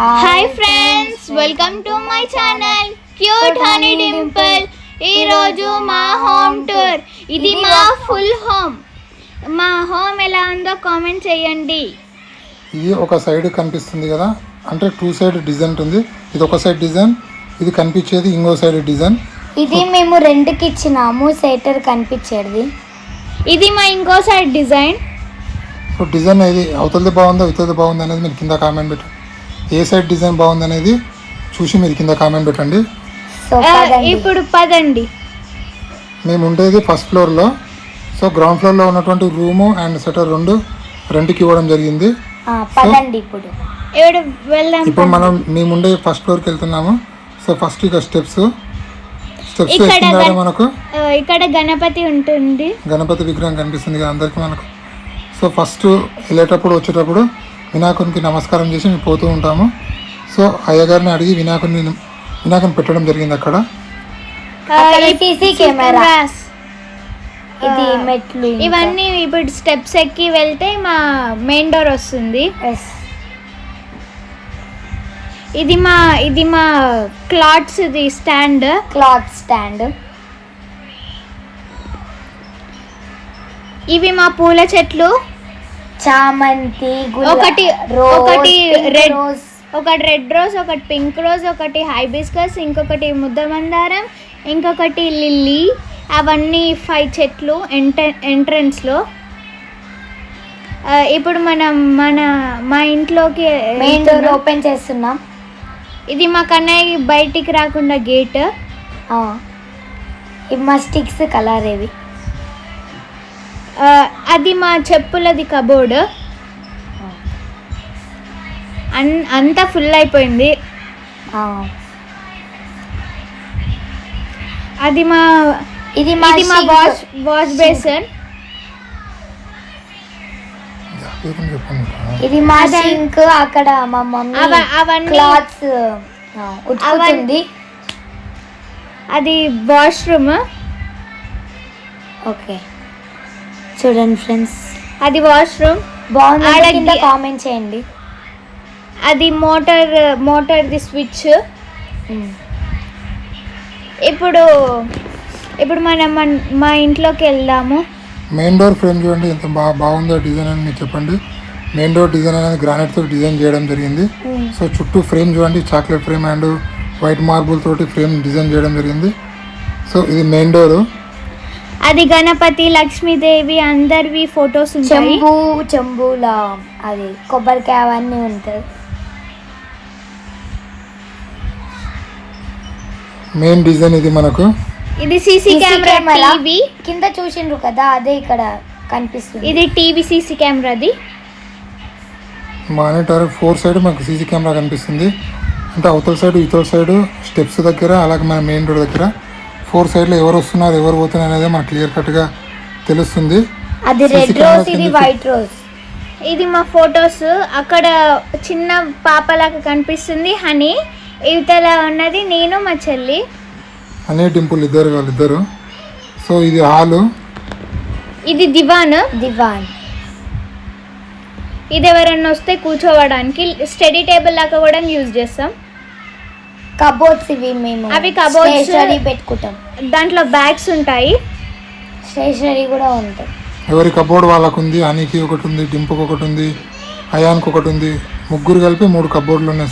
Hi friends, welcome to my channel cute honey Dimple. ఈరోజు మా home tour. ఇది మా ఫుల్ హోమ్. మా హోమ్ ఎలా ఉందో కామెంట్ చేయండి. ఇది ఒక సైడ్ కనిపిస్తుంది కదా, అంటే టూ సైడ్ డిజైన్ ఉంది. ఇది ఒక సైడ్ డిజైన్, ఇది కనిపించేది ఇంకో సైడ్ డిజైన్. ఇది మేము రెంట్కి ఇచ్చినాము, సెటర్ కనిపించేది. ఇది మా ఇంకో సైడ్ డిజైన్. సో డిజైన్ ఇది అవతలది బాగుందా ఇవతలది బాగుంది అనేది మీరు కింద కామెంట్ పెట్టండి. ఏ సైడ్ డిజైన్ బాగుంది అనేది చూసి మీరు కింద కామెంట్ పెట్టండి. ఇప్పుడు పదండి. మేము ఉండేది ఫస్ట్ ఫ్లోర్లో. సో గ్రౌండ్ ఫ్లోర్లో ఉన్నటువంటి రూము అండ్ సెటర్ రెండు రెంట్కి ఇవ్వడం జరిగింది. ఇప్పుడు మనం మేము ఉండే ఫస్ట్ ఫ్లోర్కి వెళ్తున్నాము. సో ఫస్ట్ ఇక స్టెప్స్ ఎక్కిన మనకు ఇక్కడ గణపతి ఉంటుంది, గణపతి విగ్రహం కనిపిస్తుంది కదా అందరికి మనకు. సో ఫస్ట్ వెళ్ళేటప్పుడు వచ్చేటప్పుడు వినాయకునికి నమస్కారం చేసి మేము పోతూ ఉంటాము. సో అయ్యగారిని అడిగి వినాయకుని పెట్టడం జరిగింది అక్కడ. ఇది మెట్లు, ఇవన్నీ ఇప్పుడు స్టెప్స్ ఎక్కి వెళ్తే మా మెయిన్ డోర్ వస్తుంది. ఇది మా క్లాత్స్ క్లాత్ స్టాండ్. ఇవి మా పూల చెట్లు, చామంతి, ఒకటి రెడ్ రోజ్, ఒకటి పింక్ రోజ్, ఒకటి హైబిస్కస్, ఇంకొకటి ముద్ద మందారం, ఇంకొకటి లిల్లీ. అవన్నీ 5 చెట్లు ఎంట్రన్స్లో. ఇప్పుడు మనం మా ఇంట్లోకి మెయిన్ డోర్ ఓపెన్ చేస్తున్నాం. ఇది మా కన్నయ్య బయటికి రాకుండా గేట్. ఇవి మా స్టిక్స్ కలర్. ఇవి అది మా చెప్పులది కబోర్డ్. అంతా ఫుల్ అయిపోయింది. ఇది మా వాష్ బేసిన్. ఇది మా సింక్. అక్కడ మా మమ్మీ క్లాత్స్ ఉతుకుతుంది. అది వాష్రూమ్. ఓకే చూడండి ఫ్రెండ్స్, అది వాష్రూమ్. బాగుంది, కామెంట్ చేయండి. అది మోటార్ది స్విచ్. ఇప్పుడు మనం మా ఇంట్లోకి వెళ్దాము. మెయిన్ డోర్ ఫ్రేమ్ చూడండి ఎంత బాగుందో డిజైన్ అని మీరు చెప్పండి. మెయిన్ డోర్ డిజైన్ అనేది గ్రానైట్ తోటి డిజైన్ చేయడం జరిగింది. సో చుట్టూ ఫ్రేమ్ చూడండి, chocolate frame and white marble తోటి ఫ్రేమ్ డిజైన్ చేయడం జరిగింది. సో ఇది మెయిన్ డోర్. అది గణపతి, లక్ష్మీదేవి అందరివి ఫొటోస్ ఉంటాయి. చెంబులా అది కొబ్బరికాయ అవన్నీ ఉంటాయి. మెయిన్ డిజైన్ ఇది మనకు. ఇది సీసీ కెమెరా. టీవీ కింద చూసిండ్రు కదా, అదే ఇక్కడ కనిపిస్తుంది. ఇది టీవీ సీసీ కెమెరాది. మానిటర్ 4 సైడ్ మనకు సీసీ కెమెరా కనిపిస్తుంది. అంటే అవతల సైడ్ ఇవతల సైడ్ స్టెప్స్ దగ్గర, అలాగే మన మెయిన్ డోర్ దగ్గర 4 సైడ్లో ఎవరు వస్తున్నారు ఎవరు పోతున్నారు అనేది మనకు క్లియర్ కట్గా తెలుస్తుంది. అది రెడ్ రోజ్, ఇది వైట్ రోజ్. ఇది మా ఫొటోస్. అక్కడ చిన్న పాపలాగా కనిపిస్తుంది హనీ. ఇవతల ఉన్నది నేను, మా చెల్లి. హనీ డింపుల్ వాళ్ళిద్దరు. సో ఇది హాలు. ఇది దివాన్. ఇది ఎవరన్నా వస్తే కూర్చోవడానికి స్టడీ టేబుల్ లాగా కూడా యూజ్ చేస్తాం. కబోర్డ్స్ ఇవి మేము అవి కబోర్డ్స్ స్టేషనరీ పెట్టుకుంటాం. దాంట్లో బ్యాగ్స్ ఉంటాయి, స్టేషనరీ కూడా ఉంటాయి. ఎవరి కబోర్డ్ వాళ్ళకు ఉంది. హనీకి ఒకటి ఉంది, డింపుకి ఒకటి ఉంది, అయాన్కి ఒకటి ఉంది. ముగ్గురు కలిపి 3 కబోర్డ్లు ఉన్నాయి.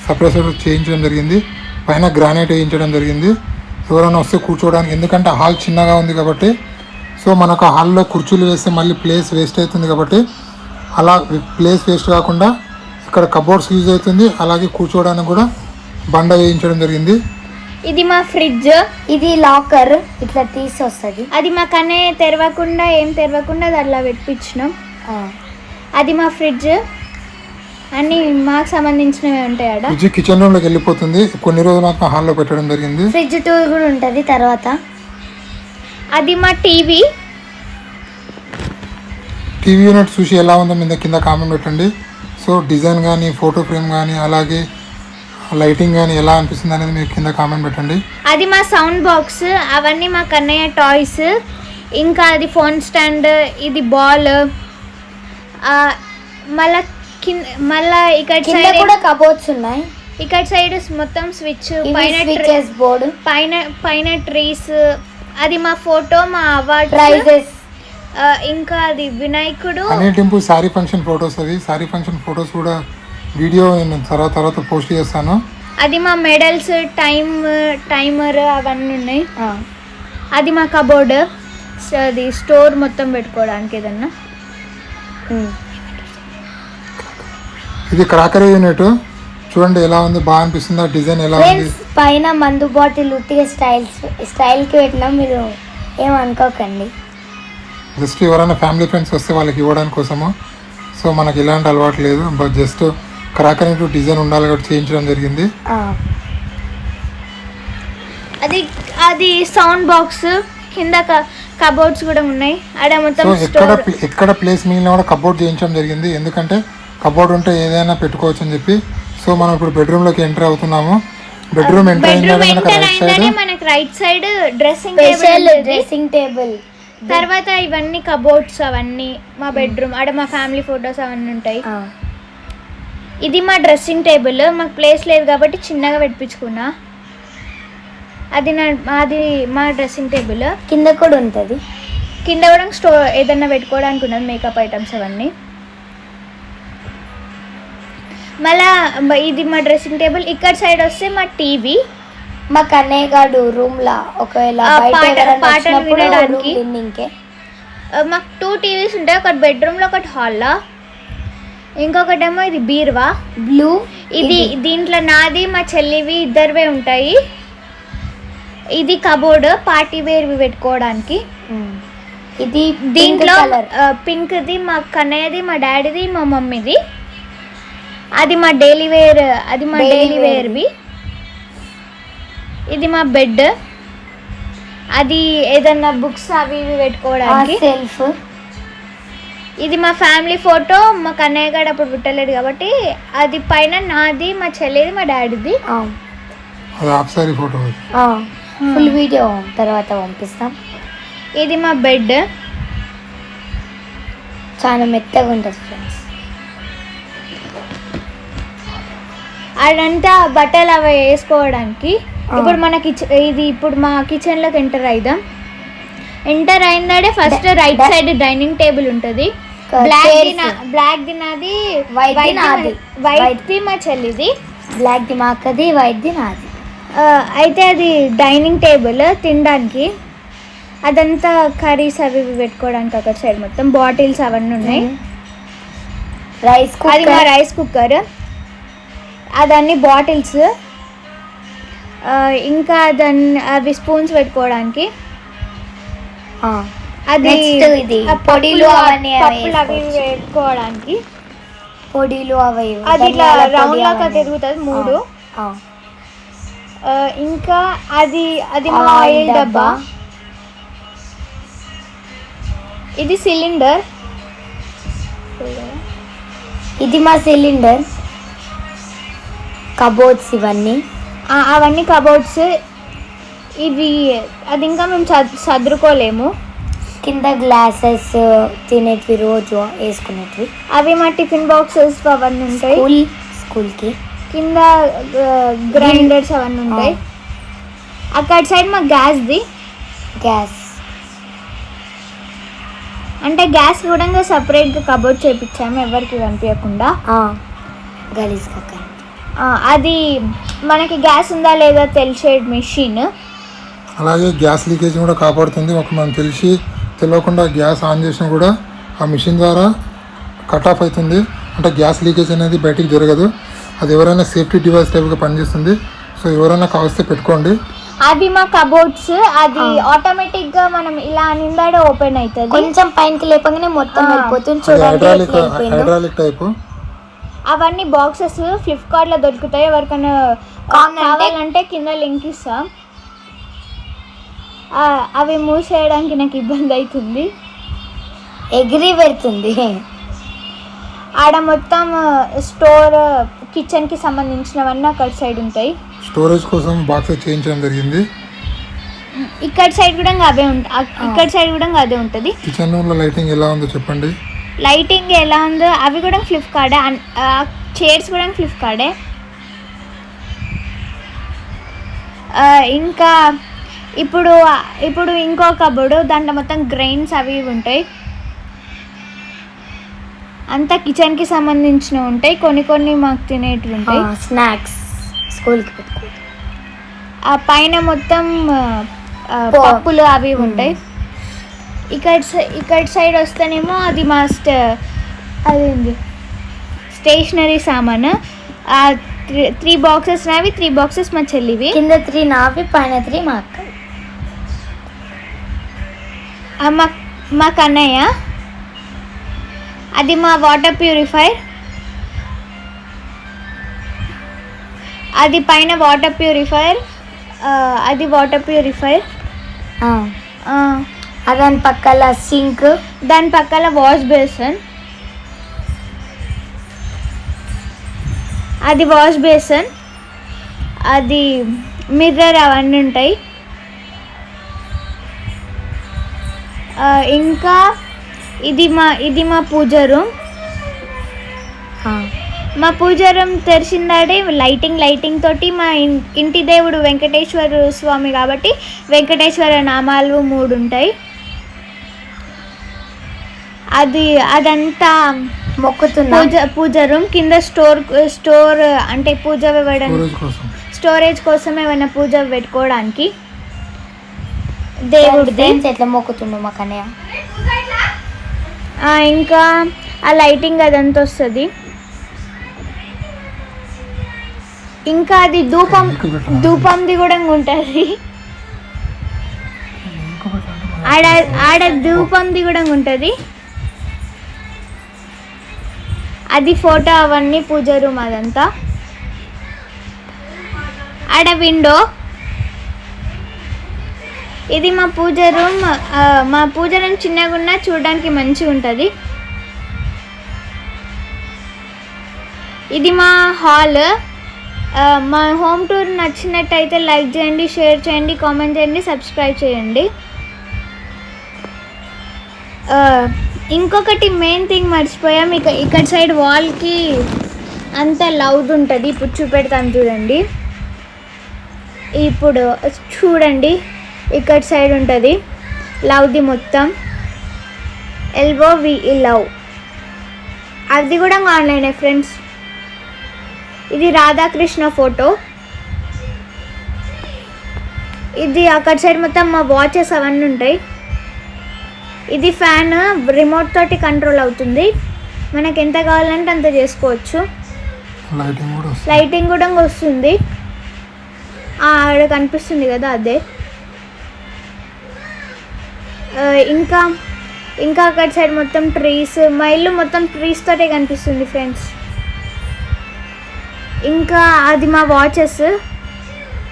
సపరేట్ చేయించడం జరిగింది. పైన గ్రానైట్ వేయించడం జరిగింది. ఎవరైనా వస్తే కూర్చోవడానికి, ఎందుకంటే హాల్ చిన్నగా ఉంది కాబట్టి. సో మనకు హాల్లో కుర్చీలు వేస్తే మళ్ళీ ప్లేస్ వేస్ట్ అవుతుంది కాబట్టి అలా ప్లేస్ వేస్ట్ కాకుండా ఇక్కడ కబోర్డ్స్ యూజ్ అవుతుంది. అలాగే కూర్చోవడానికి కూడా బండ వేయించడం జరిగింది. ఇది మా ఫ్రిడ్జ్. ఇది లాకర్, ఇట్లా తీసి వస్తుంది. అది మా కన్నయ్య తెరవకుండా అది అలా పెట్టించినాం. అది మా ఫ్రిడ్జ్. అన్ని మాకు సంబంధించినవి ఉంటాయి. ఫ్రిడ్జ్ కిచెన్ రూమ్లోకి వెళ్ళిపోతుంది. కొన్ని రోజులు మాత్రం హాల్లో పెట్టడం జరిగింది. ఫ్రిడ్జ్ టూర్ కూడా ఉంటుంది తర్వాత. అది మా టీవీ యూనిట్ చూసి ఎలా ఉందో మీద కింద కామెంట్ పెట్టండి. సో డిజైన్ కానీ, ఫోటో ఫ్రేమ్ కానీ, అలాగే లైటింగ్ కానీ ఎలా అనిపిస్తుంది అనేది మీరు కింద కామెంట్ పెట్టండి. అది మా సౌండ్ బాక్స్. అవన్నీ మా కన్నయ్య టాయ్స్. ఇంకా అది ఫోన్ స్టాండ్, ఇది బాల్. మళ్ళీ మళ్ళా ఇక్కడ కింద సైడ్ కూడా కబోర్డ్స్ ఉన్నాయి. ఇక్కడ సైడ్ మొత్తం స్విచ్ పైన స్విచెస్ బోర్డు, పైన ట్రీస్, అది మా ఫోటో, మా అవార్డ్ ప్రైజెస్, ఇంకా అది వినాయకుడు. Honey temple sari function photos, అవి శారీ ఫంక్షన్ ఫొటోస్ కూడా వీడియో నేను తర్వాత పోస్ట్ చేస్తాను. అది మా మెడల్స్, టైమర్ అవన్నీ ఉన్నాయి. అది మా కబోర్డ్, అది స్టోర్ మొత్తం పెట్టుకోవడానికి ఏదన్నా. ఇది క్రాకరీ యూనిట్ చూడండి ఎలా ఉంది, బాగా అనిపిస్తుంది. ఆ డిజైన్ ఎలా ఉంది. ఫ్రెండ్స్ పైన మందు బాటిల్ ఉట్టిగా స్టైల్కి పెట్టినా మీరు ఏమనుకోకండి. జస్ట్ ఎవరైనా ఫ్యామిలీ ఫ్రెండ్స్ వస్తే వాళ్ళకి ఇవ్వడానికి కోసము. సో మనకి ఇలాంటి అలవాటు లేదు, బట్ జస్ట్ క్రాకరీ డిజైన్ ఉండాలి కాబట్టి చేయించడం జరిగింది. అది సౌండ్ బాక్స్, కింద కబోర్డ్స్ కూడా ఉన్నాయి. ఆడ మొత్తం ఎక్కడ ప్లేస్ మిగిలిన కూడా కబోర్డ్ చేయించడం జరిగింది, ఎందుకంటే కబోర్డ్ ఉంటే ఏదైనా పెట్టుకోవచ్చు అని చెప్పి. సో మనం ఇప్పుడు బెడ్రూమ్ లోకి ఎంటర్ అవుతున్నాము. బెడ్రూమ్ ఎంటర్ అయిన మనకి రైట్ సైడ్ డ్రెస్సింగ్ టేబుల్, తర్వాత ఇవన్నీ కబోర్డ్స్, అవన్నీ మా బెడ్రూమ్. ఆడ మా ఫ్యామిలీ ఫొటోస్ అవన్నీ ఉంటాయి. ఇది మా డ్రెస్సింగ్ టేబుల్, మాకు ప్లేస్ లేదు కాబట్టి చిన్నగా పెట్టించుకున్నా. అది మా డ్రెస్సింగ్ టేబుల్. కింద కూడా ఉంటుంది, కింద కూడా స్టోర్ ఏదన్నా పెట్టుకోవడానికి ఉన్నది, మేకప్ ఐటమ్స్ అవన్నీ. మళ్ళా ఇది మా డ్రెస్సింగ్ టేబుల్. ఇక్కడ సైడ్ వస్తే మా టీవీ, మా కన్నయ్య గారు రూమ్ లా ఒకవేళ పాటలు వినడానికి. మాకు 2 టీవీస్ ఉంటాయి, ఒకటి బెడ్రూమ్ లో, ఒకటి హాల్లో. ఇంకొకటేమో ఇది బీరువా బ్లూ. ఇది దీంట్లో నాది మా చెల్లివి ఇద్దరివే ఉంటాయి. ఇది కబోర్డ్, పార్టీ వేర్వి పెట్టుకోవడానికి. ఇది దీంట్లో పింక్ది మా కన్నయ్యది, మా డాడీది, మా మమ్మీది. అది మా డైలీ వేర్వి. ఇది మా బెడ్, అది ఏదన్నా బుక్స్ అవి ఇవి పెట్టుకోవడానికి సెల్ఫ్. ఇది మా ఫ్యామిలీ ఫోటో, మా కన్నయ్య గారు అప్పుడు పుట్టలేడు కాబట్టి అది పైన నాది, మా చెల్లిది, మా డాడీది. ఫుల్ వీడియో తర్వాత పంపిస్తాం. ఇది మా బెడ్, చాలా మెత్తగా ఉంటుంది ఫ్రెండ్స్. అదంతా బట్టలు అవి వేసుకోవడానికి. ఇప్పుడు మనకి ఇది ఇప్పుడు మా కిచెన్ లోకి ఎంటర్ అయిందంటే first right side dining table ఉంటుంది. బ్లాక్ ది నాది, వైట్ ది మా చెల్లిది. బ్లాక్ ది మా అక్కది, వైట్ ది నాది. అయితే అది డైనింగ్ టేబుల్ తినడానికి. అదంతా కర్రీస్ అవి పెట్టుకోవడానికి. అక్కడ సైడ్ మొత్తం బాటిల్స్ అవన్నీ ఉన్నాయి. అది మా రైస్ కుక్కర్, అదన్నీ బాటిల్స్. ఇంకా అవి స్పూన్స్ పెట్టుకోవడానికి. అది పొడిలు అవి పెట్టుకోవడానికి. పొడిలు అవి అది ఇట్లా రౌండ్ లాగా తిరుగుతుంది 3. ఇంకా అది మా ఆయిల్ డబ్బా. ఇది సిలిండర్, ఇది మా సిలిండర్. కబోర్డ్స్ అవన్నీ కబోర్డ్స్. ఇవి అది ఇంకా మేము సర్దుకోలేము. కింద గ్లాసెస్, తినేటివి రోజు వేసుకునేటివి. అవి మా టిఫిన్ బాక్సెస్ అవన్నీ ఉంటాయి స్కూల్కి. కింద గ్రైండర్స్ అవన్నీ ఉంటాయి. అక్కడ సైడ్ మా గ్యాస్ అంటే గ్యాస్ కూడా సపరేట్గా కబోర్డ్ చేయించాము, ఎవరికి కనిపించకుండా. గలీజ్గా అది మనకి గ్యాస్ ఉందా లేదా తెలిసే మెషిన్. అలాగే గ్యాస్ లీకేజ్ కూడా కాపాడుతుంది. మనం తెలియకుండా గ్యాస్ ఆన్ చేసినా కూడా ఆ మిషన్ ద్వారా కట్ ఆఫ్ అవుతుంది. అంటే గ్యాస్ లీకేజ్ అనేది బయటికి జరగదు. అది ఎవరైనా సేఫ్టీ డివైస్ టైప్గా పనిచేస్తుంది. సో ఎవరైనా కావస్తే పెట్టుకోండి. అది మా కబోర్డ్స్, అది ఆటోమేటిక్ గా మనం ఇలా నిందాడే ఓపెన్ అవుతుంది. కొంచెం పైనకి లేపగానే మొత్తం వెళ్ళిపోతుంది. Hydraulic type. అవన్నీ బాక్సెస్ ఫ్లిప్కార్ట్ లో దొరుకుతాయి. ఎవరికైనా కావాలంటే కింద లింక్ ఇస్తాం. అవి మూసేయడానికి నాకు ఇబ్బంది అవుతుంది, ఎగిరి పెడుతుంది. ఆడ మొత్తం స్టోర్, కిచెన్ కి సంబంధించినవన్నీ అక్కడ సైడ్ ఉంటాయి. స్టోరేజ్ కోసం బాక్సెస్ చేయించడం జరిగింది. ఇక్కడ సైడ్ కూడా అవే ఉంటాయి. ఇక్కడ సైడ్ కూడా అదే ఉంటుంది. కిచెన్ రూమ్ లో లైటింగ్ ఎలా ఉందో చెప్పండి. లైటింగ్ ఎలా ఉందో అవి కూడా ఫ్లిప్కార్టే, చైర్స్ కూడా ఫ్లిప్కార్టే. ఇంకా ఇప్పుడు ఇంకో కబోర్డు, దాంట్లో మొత్తం గ్రైన్స్ అవి ఇవి ఉంటాయి. అంతా కిచెన్కి సంబంధించినవి ఉంటాయి, కొన్ని మాకు తినేటివి ఉంటాయి. స్నాక్స్ స్కూల్కి పెట్టుకో. ఆ పైన మొత్తం పప్పులు అవి ఉంటాయి. ఇక్కడ సైడ్ వస్తేనేమో అది మా అదేంటి స్టేషనరీ సామాను. 3 బాక్సెస్ నావి, 3 బాక్సెస్ మా చెల్లివి. కింద 3 నావి, పైన 3 మా అక్క. మా కన్నయ్య అది మా వాటర్ ప్యూరిఫైర్. అది పైన వాటర్ ప్యూరిఫైర్, అది వాటర్ ప్యూరిఫైర్. దాని పక్కల సింక్, దాని పక్కల వాష్ బేసన్. అది వాష్ బేసన్, అది మిర్రర్ అవన్నీ ఉంటాయి. ఇంకా ఇది మా పూజ రూమ్. మా పూజ రూమ్ తెరిచిందాడే లైటింగ్ తోటి మా ఇంటి దేవుడు వెంకటేశ్వర స్వామి కాబట్టి వెంకటేశ్వర నామాలు 3 ఉంటాయి. అదంతా మొక్కుతున్నా పూజ రూమ్. కింద స్టోర్ అంటే పూజ స్టోరేజ్ కోసం ఏమైనా పూజ పెట్టుకోవడానికి దేవుడిది. ఎట్లా మొక్కుతుండు మా కన్నయ్య. ఇంకా ఆ లైటింగ్ అదంతా వస్తుంది. ఇంకా అది ధూపంది కూడా ఉంటుంది. ఆడ ధూపంది కూడా ఉంటుంది. అది ఫోటో అవన్నీ పూజ రూమ్ అదంతా. ఆడ విండో. ఇది మా పూజ రూమ్. మా పూజ రూమ్ చిన్నగా ఉన్నా చూడడానికి మంచిగా ఉంటుంది. ఇది మా హాల్. మా హోమ్ టూర్ నచ్చినట్టయితే లైక్ చేయండి, షేర్ చేయండి, కామెంట్ చేయండి, సబ్స్క్రైబ్ చేయండి. ఇంకొకటి మెయిన్ థింగ్ మర్చిపోయాం, ఇక్కడ సైడ్ వాల్కి అంత లౌడ్ ఉంటుంది. ఇప్పుడు చూపెడతాను చూడండి. ఇప్పుడు చూడండి ఇక్కడ సైడ్ ఉంటుంది లవ్ది మొత్తం. LOVE love. అది కూడా ఆన్లైనే ఫ్రెండ్స్. ఇది రాధాకృష్ణ ఫోటో. ఇది అక్కడ సైడ్ మొత్తం మా వాచెస్ అవన్నీ ఉంటాయి. ఇది ఫ్యాన్ రిమోట్ తోటి కంట్రోల్ అవుతుంది. మనకి ఎంత కావాలంటే అంత చేసుకోవచ్చు. లైటింగ్ కూడా వస్తుంది. ఆడ కనిపిస్తుంది కదా అదే. ఇంకా అక్కడ సైడ్ మొత్తం ట్రీస్. మా ఇల్లు మొత్తం ట్రీస్ తోటే కనిపిస్తుంది ఫ్రెండ్స్. ఇంకా అది మా వాచెస్.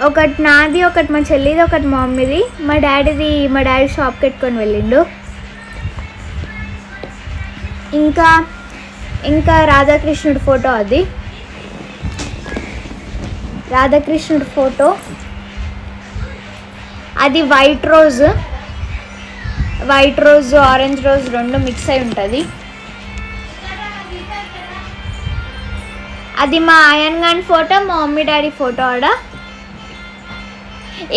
ఒకటి నాది, ఒకటి మా చెల్లిది, ఒకటి మా మమ్మీది. మా డాడీ షాప్కి పెట్టుకొని వెళ్ళిండు. ఇంకా రాధాకృష్ణుడి ఫోటో. అది రాధాకృష్ణుడి ఫోటో. అది white rose, orange rose 2 mix అయి ఉంటుంది. అది మా ఆయన్ గాన్ ఫోటో, మా మమ్మీ డాడీ ఫోటో ఆడ.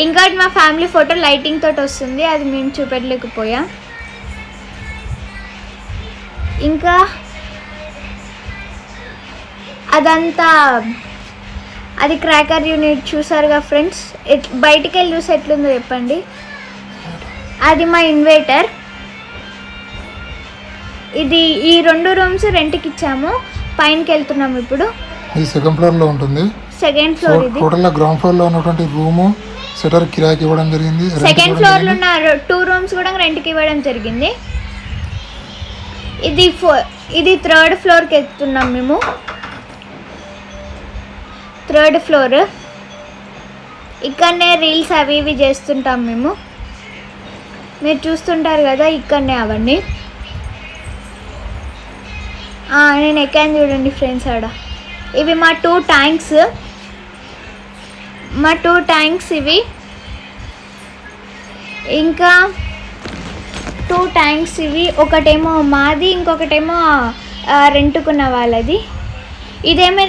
ఇంకోటి మా ఫ్యామిలీ ఫోటో లైటింగ్ తోటి వస్తుంది, అది మేము చూపెట్టలేకపోయా. ఇంకా అదంతా అది క్రాకర్ యూనిట్ చూసారుగా ఫ్రెండ్స్. బయటికి వెళ్ళి చూసి ఎట్లుందో చెప్పండి. అది మా ఇన్వర్టర్. ఈ 2 రూమ్స్ రెంట్కి ఇచ్చాము. పైనకి వెళ్తున్నాము ఇప్పుడు. ఇది సెకండ్ ఫ్లోర్ లో ఉంటుంది. Second floor. ఇది టోటల్ గ్రౌండ్ ఫ్లోర్ లో ఉన్నటువంటి రూమ్ షట్టర్ కిరాయికి ఇవ్వడం జరిగింది. సెకండ్ ఫ్లోర్ లో ఉన్న 2 రూమ్స్ కూడా రెంట్కి ఇవ్వడం జరిగింది. ఇది 3rd ఫ్లోర్కి వెళ్తున్నాం మేము. 3rd floor. ఇక్కడనే రీల్స్ అవి ఇవి చేస్తుంటాం మేము. మీరు చూస్తుంటారు కదా ఇక్కడనే అవన్నీ. నేను ఎక్కాను చూడండి ఫ్రెండ్స్ ఆడ. ఇవి మా 2 ట్యాంక్స్ ఇవి. ఇంకా 2 ట్యాంక్స్ ఇవి. ఒకటేమో మాది, ఇంకొకటేమో రెంటుకున్న వాళ్ళది. ఇదేమో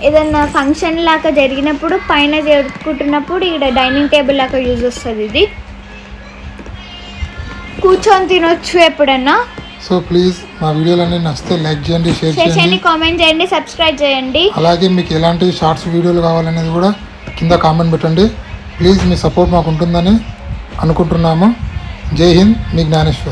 ఏదన్నా ఫంక్షన్ లాగా జరిగినప్పుడు పైన జరుపుకుంటున్నప్పుడు ఇక్కడ డైనింగ్ టేబుల్ లాగా యూజ్ వస్తుంది. ఇది కూర్చొని తినొచ్చు ఎప్పుడన్నా. సో ప్లీజ్ మా వీడియోలన్నీ నచ్చితే లైక్ చేయండి, షేర్ చేయండి, కామెంట్ చేయండి, సబ్స్క్రైబ్ చేయండి. అలాగే మీకు ఎలాంటి షార్ట్స్ వీడియోలు కావాలనేది కూడా కింద కామెంట్ పెట్టండి. ప్లీజ్ మీ సపోర్ట్ మాకు ఉంటుందని అనుకుంటున్నాము. జై హింద్, మీ జ్ఞానేశ్వర్.